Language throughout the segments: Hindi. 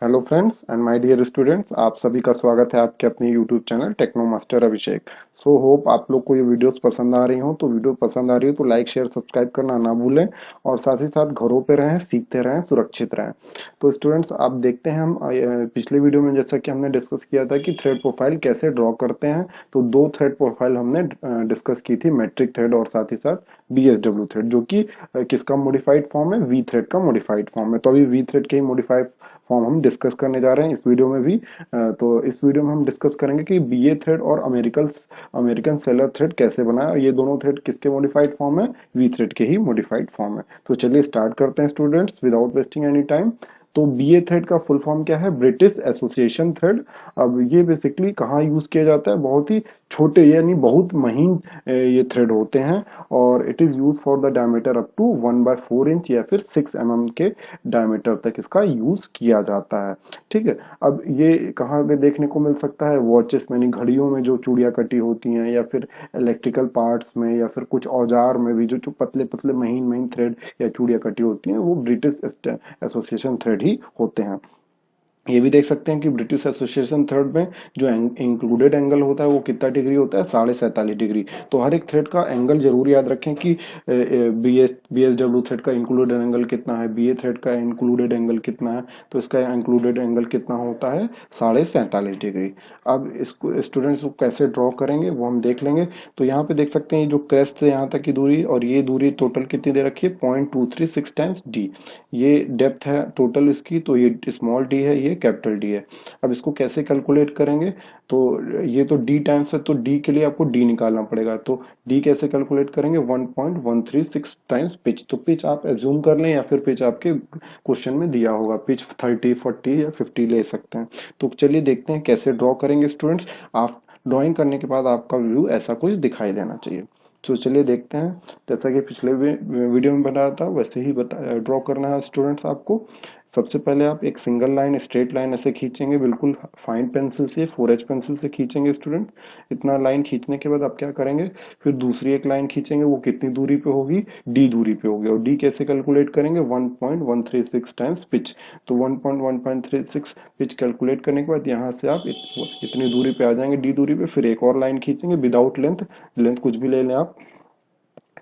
Hello friends and my dear students, आप सभी का स्वागत है आपके अपने YouTube channel techno master Abhishek. So hope आप लोग को ये वीडियोस पसंद आ रही हो। तो वीडियो पसंद आ रही हो तो लाइक शेयर सब्सक्राइब करना ना भूलें और साथ ही साथ घरों पे रहें, सीखते रहें, सुरक्षित रहें। तो स्टूडेंट्स, आप देखते हैं हम पिछले वीडियो में जैसा कि हमने डिस्कस किया था कि थ्रेड प्रोफाइल कैसे ड्रॉ करते हैं। तो दो थ्रेड प्रोफाइल हमने डिस्कस की थी, मैट्रिक थ्रेड और साथ ही साथ BSW थ्रेड, जो कि किसका मॉडिफाइड फॉर्म है, वी थ्रेड का मॉडिफाइड फॉर्म है। तो अभी वी थ्रेड के ही मॉडिफाइड फॉर्म हम डिस्कस करने जा रहे हैं इस वीडियो में भी। तो इस वीडियो में हम डिस्कस करेंगे कि बीए थ्रेड और अमेरिकन सेलर थ्रेड कैसे बना है। ये दोनों थ्रेड किसके मॉडिफाइड फॉर्म है, वी थ्रेड के ही मॉडिफाइड फॉर्म है। तो चलिए स्टार्ट करते हैं students without wasting any time. तो बीए थ्रेड का फुल फॉर्म क्या है, ब्रिटिश एसोसिएशन थ्रेड। अब ये बेसिकली कहाँ यूज किया जाता है, बहुत ही छोटे यानी बहुत महीन ये थ्रेड होते हैं और it is use for the diameter up to 1/4 inch या फिर 6 mm के डायमीटर तक इसका यूज किया जाता है। ठीक है, अब ये कहाँ पे देखने को मिल सकता है, वॉचेस यानी घड़ियों में जो चूड़ियां कटी होती हैं, या फिर इलेक्ट्रिकल पार्ट्स में, या फिर कुछ औजार में भी जो पतले पतले महीन महीन थ्रेड या चूड़ियां कटी होती हैं, वो ब्रिटिश एसोसिएशन थ्रेड ही होते हैं। ये भी देख सकते हैं कि ब्रिटिश एसोसिएशन थ्रेड में जो इंक्लूडेड एंगल होता है वो कितना डिग्री होता है, 47.5 डिग्री। तो हर एक थ्रेड का एंगल जरूर याद रखें कि BSW थ्रेड का इंक्लूडेड एंगल कितना है, बीए थ्रेड का इंक्लूडेड एंगल कितना है। तो इसका इंक्लूडेड एंगल कितना होता है, 47.5 डिग्री। अब इसको स्टूडेंट्स को कैसे ड्रॉ करेंगे वो हम देख लेंगे। तो यहाँ पे देख सकते हैं जो क्रेस्ट से यहाँ तक की दूरी और ये दूरी टोटल कितनी दे रखी है, 0.236 टाइम्स डी। ये डेप्थ है टोटल इसकी, तो ये स्मॉल डी है, ये कैपिटल डी है। अब इसको कैसे कैलकुलेट करेंगे, तो ये तो डी टाइम्स है, तो डी के लिए आपको डी निकालना पड़ेगा। तो डी कैसे कैलकुलेट करेंगे, 1.136 टाइम्स पिच। तो पिच आप एज्यूम कर लें या फिर पिच आपके क्वेश्चन में दिया होगा, पिच 30, 40 या 50 ले सकते हैं। तो चलिए देखते हैं कैसे ड्रॉ करेंगे स्टूडेंट्स। आप ड्राइंग करने के बाद आपका व्यू ऐसा कुछ दिखाई देना चाहिए। तो चलिए देखते हैं, जैसा कि पिछले वीडियो में बताया था वैसे ही ड्रॉ करना है स्टूडेंट्स आपको। सबसे पहले आप एक सिंगल लाइन, स्ट्रेट लाइन ऐसे खींचेंगे, बिल्कुल फाइन पेंसिल से, 4H पेंसिल से खींचेंगे स्टूडेंट। इतना लाइन खींचने के बाद आप क्या करेंगे, फिर दूसरी एक लाइन खींचेंगे, वो कितनी दूरी पे होगी, डी दूरी पे होगी। और डी कैसे कैलकुलेट करेंगे, 1.136 टाइम्स पिच। तो 1.136 पिच कैलकुलेट करने के बाद यहाँ से आप इतनी दूरी पे आ जाएंगे, डी दूरी पे। फिर एक और लाइन खींचेंगे विदाउट लेंथ, लेंथ कुछ भी ले लें आप,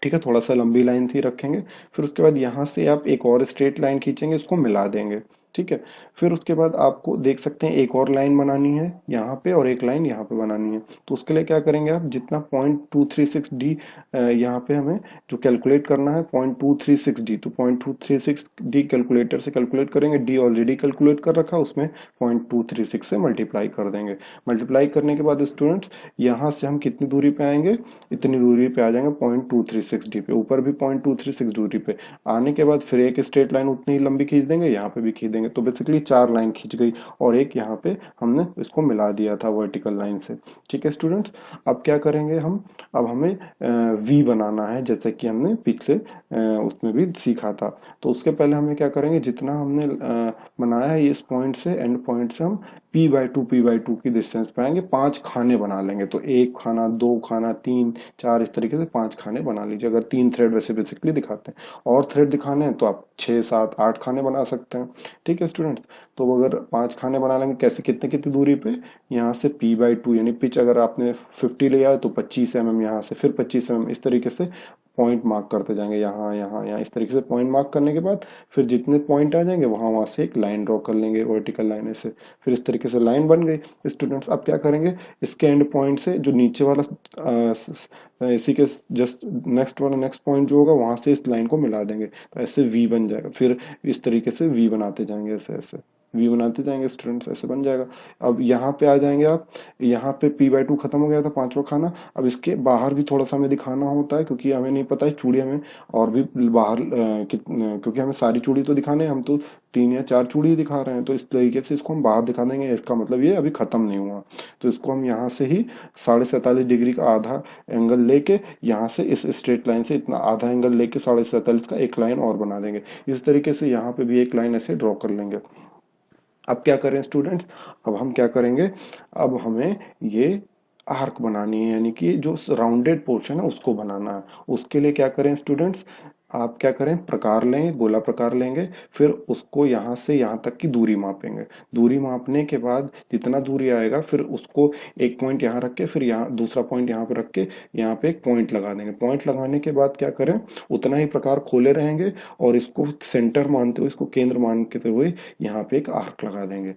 ठीक है, थोड़ा सा लंबी लाइन से रखेंगे। फिर उसके बाद यहाँ से आप एक और स्ट्रेट लाइन खींचेंगे, इसको मिला देंगे। ठीक है, फिर उसके बाद आपको देख सकते हैं एक और लाइन बनानी है यहाँ पे और एक लाइन यहाँ पे बनानी है। तो उसके लिए क्या करेंगे, आप जितना 0.236 डी यहाँ पे हमें जो कैलकुलेट करना है 0.236 डी, तो 0.236 डी कैलकुलेटर से कैलकुलेट करेंगे। डी ऑलरेडी कैलकुलेट कर रखा, उसमें 0.236 से मल्टीप्लाई कर देंगे। मल्टीप्लाई करने के बाद स्टूडेंट्स यहाँ से हम कितनी दूरी पे आएंगे, इतनी दूरी पे आ जाएंगे 0.236 डी पे। ऊपर भी 0.236 दूरी पे आने के बाद फिर एक स्ट्रेट लाइन उतनी ही लंबी खींच देंगे, यहाँ पे भी खींच देंगे। तो बेसिकली 4 लाइन खींच गई और एक यहाँ पे हमने इसको मिला दिया था वर्टिकल लाइन से। ठीक है स्टूडेंट्स, अब क्या करेंगे हम, अब हमें वी बनाना है, जैसे कि हमने पिछले उसमें भी सीखा था। तो उसके पहले हमें क्या करेंगे, जितना हमने बनाया है इस पॉइंट से, एंड पॉइंट से हम p/2 की डिस्टेंस पे आएंगे। 5 खाने बना लेंगे, तो 1 खाना, 2 खाना, 3, 4, इस तरीके से 5 खाने बना लीजिए। अगर 3 थ्रेड वैसे बेसिकली दिखाते हैं और थ्रेड दिखाने हैं तो आप 6, 7, 8 खाने बना सकते हैं। ठीक है स्टूडेंट्स, तो अगर 5 खाने बना लेंगे, कैसे, कितने कितनी दूरी पे, यहाँ से p/2 यानी पिच अगर आपने 50 लिया है तो 25 mm, यहाँ से फिर 25 mm, इस तरीके से पॉइंट मार्क करते जाएंगे, यहाँ यहाँ यहाँ, इस तरीके से पॉइंट मार्क करने के बाद फिर जितने पॉइंट आ जाएंगे वहां से एक लाइन ड्रॉ कर लेंगे वर्टिकल लाइन से। फिर इस तरीके से लाइन बन गई स्टूडेंट्स। अब क्या करेंगे, इसके एंड पॉइंट से जो नीचे वाला इसी के जस्ट नेक्स्ट वाला नेक्स्ट पॉइंट जो होगा वहां से इस लाइन को मिला देंगे, तो ऐसे वी बन जाएगा। फिर इस तरीके से वी बनाते जाएंगे, ऐसे ऐसे वी बनाते जाएंगे स्टूडेंट्स, ऐसे बन जाएगा। अब यहाँ पे आ जाएंगे आप, यहाँ पे p/2 खत्म हो गया था, 5वां खाना। अब इसके बाहर भी थोड़ा सा हमें दिखाना होता है, क्योंकि हमें नहीं पता है चूड़ी हमें और भी बाहर क्योंकि हमें सारी चूड़ी तो दिखाने, हम तो 3 या 4 चूड़ी दिखा रहे हैं, तो इस तरीके से इसको हम बाहर दिखा देंगे। इसका मतलब ये अभी खत्म नहीं हुआ, तो इसको हम यहाँ से ही 47.5 डिग्री का आधा एंगल लेके, यहाँ से इस स्ट्रेट लाइन से इतना आधा एंगल लेके 47.5 का एक लाइन और बना देंगे। इस तरीके से यहाँ पे भी एक लाइन ऐसे ड्रॉ कर लेंगे। अब क्या करें स्टूडेंट्स, अब हम क्या करेंगे, अब हमें ये आर्क बनानी है, यानी कि जो राउंडेड पोर्शन है उसको बनाना है। उसके लिए क्या करें स्टूडेंट्स, आप क्या करें, प्रकार लेंगे, गोला प्रकार लेंगे, फिर उसको यहाँ से यहाँ तक की दूरी मापेंगे। दूरी मापने के बाद जितना दूरी आएगा फिर उसको एक पॉइंट यहाँ रख के, फिर यहाँ दूसरा पॉइंट यहाँ पे रख के यहाँ पे एक पॉइंट लगा देंगे। पॉइंट लगाने के बाद क्या करें, उतना ही प्रकार खोले रहेंगे और इसको सेंटर मानते हुए, इसको केंद्र मानते हुए यहाँ पे एक आर्क लगा देंगे।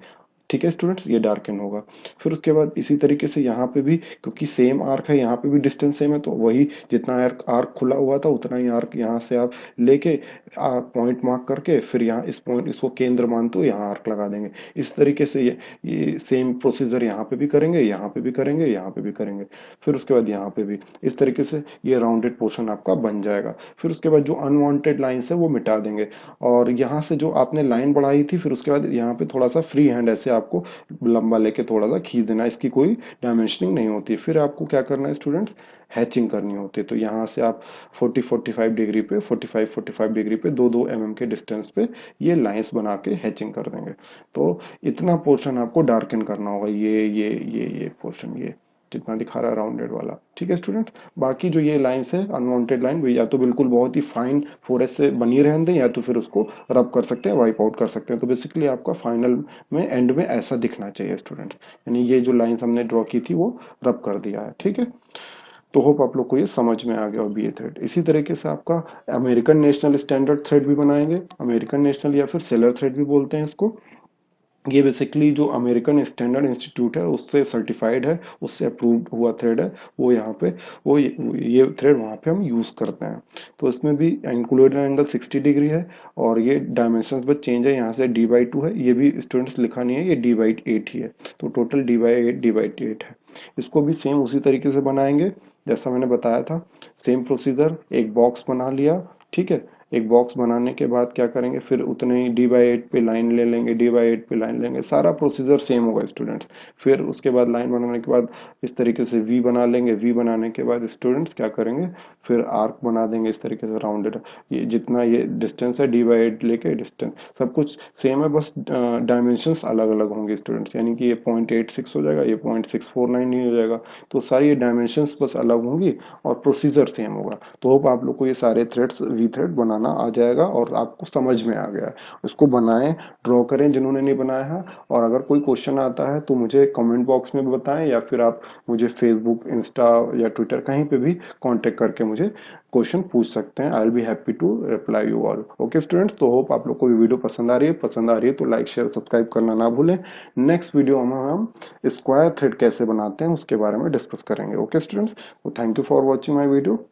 ठीक है स्टूडेंट्स, ये डार्कन होगा। फिर उसके बाद इसी तरीके से यहाँ पे भी, क्योंकि सेम आर्क है, यहाँ पे भी डिस्टेंस सेम है, तो वही जितना आर्क आर्क खुला हुआ था उतना ही आर्क यहाँ से आप लेके पॉइंट मार्क करके फिर यहाँ इस पॉइंट, इसको केंद्र मानते हुए यहाँ आर्क लगा देंगे। इस तरीके से ये सेम प्रोसीजर यहाँ पे भी करेंगे, यहाँ पे भी करेंगे, यहाँ पे भी करेंगे। फिर उसके बाद यहाँ पे भी इस तरीके से ये राउंडेड पोर्शन आपका बन जाएगा। फिर उसके बाद जो अनवांटेड लाइन्स है वो मिटा देंगे, और यहाँ से जो आपने लाइन बढ़ाई थी फिर उसके बाद यहाँ पे थोड़ा सा फ्री हैंड ऐसे आपको लंबा लेके थोड़ा सा खींच देना, इसकी कोई डायमेंशनिंग नहीं होती। फिर आपको क्या करना है स्टूडेंट्स, हैचिंग करनी होती है। तो यहाँ से आप 40-45 डिग्री पे, 45-45 डिग्री पे 2-2 mm के डिस्टेंस पे ये लाइंस बना के हैचिंग कर देंगे। तो इतना पोर्शन आपको डार्कन करना होगा, ये पोर्शन, ये जितना दिखा रहा है राउंडेड वाला। ठीक है स्टूडेंट, बाकी जो ये लाइंस है अनवांटेड लाइन, या तो बिल्कुल बहुत ही फाइन फोरेस्ट से बनी रहने दें, या तो फिर उसको रब कर सकते हैं, वाइप आउट कर सकते हैं। तो बेसिकली आपका फाइनल में, एंड में ऐसा दिखना चाहिए स्टूडेंट, यानी ये जो लाइंस हमने ड्रॉ की थी वो रब कर दिया है। ठीक है, तो होप आप लोग को ये समझ में आ गया। और बीए थ्रेड इसी तरीके से आपका अमेरिकन नेशनल स्टैंडर्ड थ्रेड भी बनाएंगे, अमेरिकन नेशनल या फिर सेलर थ्रेड भी बोलते हैं इसको। ये बेसिकली जो अमेरिकन स्टैंडर्ड इंस्टीट्यूट है उससे सर्टिफाइड है, उससे अप्रूव्ड हुआ थ्रेड है, वो यहाँ पे वो ये थ्रेड वहाँ पे हम यूज करते हैं। तो इसमें भी इंक्लूडेड एंगल 60 डिग्री है, और ये डायमेंशन बस चेंज है, यहाँ से d/2 है, ये भी स्टूडेंट्स लिखा नहीं है, ये d/8 ही है। तो टोटल d/8 है। इसको भी सेम उसी तरीके से बनाएंगे जैसा मैंने बताया था। सेम प्रोसीजर, एक बॉक्स बना लिया, ठीक है। एक बॉक्स बनाने के बाद क्या करेंगे, फिर उतने ही d/8 पे लाइन ले लेंगे, d/8 पे लाइन लेंगे, सारा प्रोसीजर सेम होगा स्टूडेंट्स। फिर उसके बाद लाइन बनाने के बाद इस तरीके से वी बना लेंगे, वी बनाने के बाद स्टूडेंट्स क्या करेंगे, फिर आर्क बना देंगे इस तरीके से राउंडेड। ये जितना ये डिस्टेंस है d/8 लेके डिस्टेंस सब कुछ सेम है, बस डायमेंशंस अलग अलग होंगे स्टूडेंट्स, यानी कि ये 0.86 हो जाएगा, ये 0.649 नहीं हो जाएगा। तो सारी ये डायमेंशंस बस अलग होंगी और प्रोसीजर सेम होगा। तो होप आप लोग को ये सारे थ्रेड्स, वी थ्रेड बनाना आ जाएगा और आपको समझ में आ गया। इसको बनाएं, ड्रॉ करें जिन्होंने नहीं बनाया है, और अगर कोई क्वेश्चन आता है तो मुझे कमेंट बॉक्स में बताएं, या फिर आप मुझे फेसबुक, इंस्टा या ट्विटर कहीं पे भी कांटेक्ट करके मुझे क्वेश्चन पूछ सकते हैं। I will be happy to reply you all. Okay students, तो होप आप लोग को वीडियो पसंद आ रही है। पसंद आ रही है तो लाइक, शेयर, सब्सक्राइब करना ना भूलें। नेक्स्ट वीडियो में हम स्क्वायर थ्रेड कैसे बनाते हैं उसके बारे में डिस्कस करेंगे। ओके स्टूडेंट्स, तो thank you for watching my video.